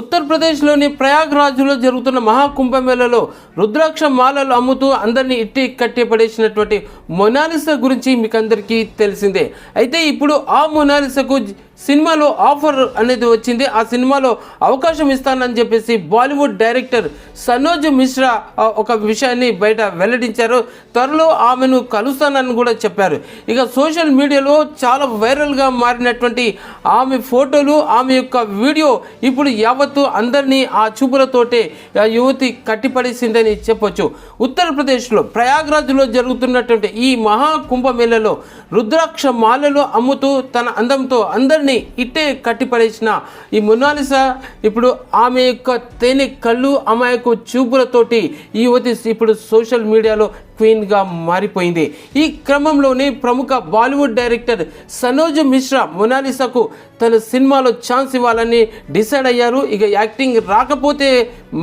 ఉత్తరప్రదేశ్లోని ప్రయాగ్రాజ్లో జరుగుతున్న మహాకుంభమేళలో రుద్రాక్ష మాలలు అమ్ముతూ అందరినీ ఇట్టి కట్టిపడేసినటువంటి మొనాలిసా గురించి మీకు అందరికీ తెలిసిందే. అయితే ఇప్పుడు ఆ మొనాలిసాకు సినిమాలో ఆఫర్ అనేది వచ్చింది. ఆ సినిమాలో అవకాశం ఇస్తానని చెప్పేసి బాలీవుడ్ డైరెక్టర్ సనోజ్ మిశ్రా ఒక విషయాన్ని బయట వెల్లడించారు. త్వరలో ఆమెను కలుస్తానని కూడా చెప్పారు. ఇక సోషల్ మీడియాలో చాలా వైరల్గా మారినటువంటి ఆమె ఫోటోలు, ఆమె యొక్క వీడియో ఇప్పుడు యావత్తు అందరినీ ఆ చూపులతోటే యువతి కట్టిపడేసిందని చెప్పొచ్చు. ఉత్తరప్రదేశ్లో ప్రయాగ్రాజ్లో జరుగుతున్నటువంటి ఈ మహాకుంభమేళలో రుద్రాక్ష మాలలు అమ్ముతూ తన అందంతో అందరినీ ఇట్టే కట్టిపడేసిన ఈ మొనాలిసా ఇప్పుడు ఆమె యొక్క తేనె కళ్ళు, అమాయకు చూపులతోటి ఈ యువతి ఇప్పుడు సోషల్ మీడియాలో క్వీన్గా మారిపోయింది. ఈ క్రమంలోనే ప్రముఖ బాలీవుడ్ డైరెక్టర్ సనోజ్ మిశ్రా మొనాలిసాకు తన సినిమాలో ఛాన్స్ ఇవ్వాలని డిసైడ్ అయ్యారు. ఇక యాక్టింగ్ రాకపోతే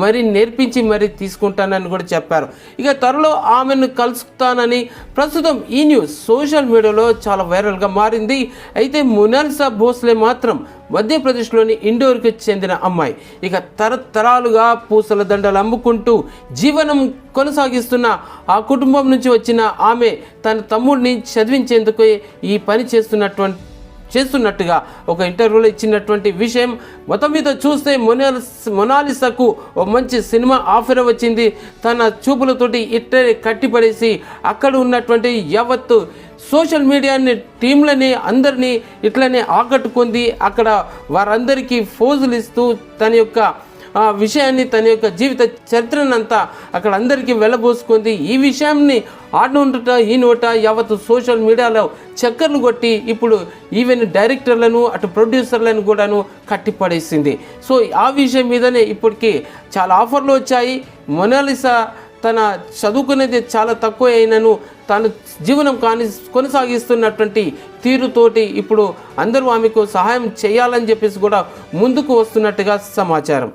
మరి నేర్పించి మరి తీసుకుంటానని కూడా చెప్పారు. ఇక త్వరలో ఆమెను కలుస్తానని ప్రస్తుతం ఈ న్యూస్ సోషల్ మీడియాలో చాలా వైరల్గా మారింది. అయితే మొనాలిసా భోస్లే మాత్రం మధ్యప్రదేశ్లోని ఇండోర్కి చెందిన అమ్మాయి. ఇక తరతరాలుగా పూసల దండలు అమ్ముకుంటూ జీవనం కొనసాగిస్తున్న ఆ కుటుంబం నుంచి వచ్చిన ఆమె తన తమ్ముడిని చదివించేందుకు ఈ పని చేస్తున్నట్టుగా ఒక ఇంటర్వ్యూలో ఇచ్చినటువంటి విషయం. మొత్తం మీద చూస్తే మొనాలిసాకు ఒక మంచి సినిమా ఆఫర్ వచ్చింది. తన చూపులతోటి ఇట్టే కట్టిపడేసి అక్కడ ఉన్నటువంటి యావత్తు సోషల్ మీడియాని టీంలని అందరినీ ఇట్లనే ఆకట్టుకుంది. అక్కడ వారందరికీ ఫోజులు ఇస్తూ తన యొక్క విషయాన్ని, తన యొక్క జీవిత చరిత్రనంతా అక్కడ అందరికీ వెళ్ళబోసుకుంది. ఈ విషయాన్ని ఆడనుంట ఈ నోట యావత్తు సోషల్ మీడియాలో చక్కర్లు కొట్టి ఇప్పుడు ఈవెన్ డైరెక్టర్లను అటు ప్రొడ్యూసర్లను కూడాను కట్టిపడేసింది. సో ఆ విషయం మీదనే ఇప్పటికీ చాలా ఆఫర్లు వచ్చాయి. మొనాలిసా తన చదువుకునేది చాలా తక్కువ అయినను తాను జీవనం కొనసాగిస్తున్నటువంటి తీరుతోటి ఇప్పుడు అందరూ ఆమెకు సహాయం చేయాలని చెప్పేసి కూడా ముందుకు వస్తున్నట్టుగా సమాచారం.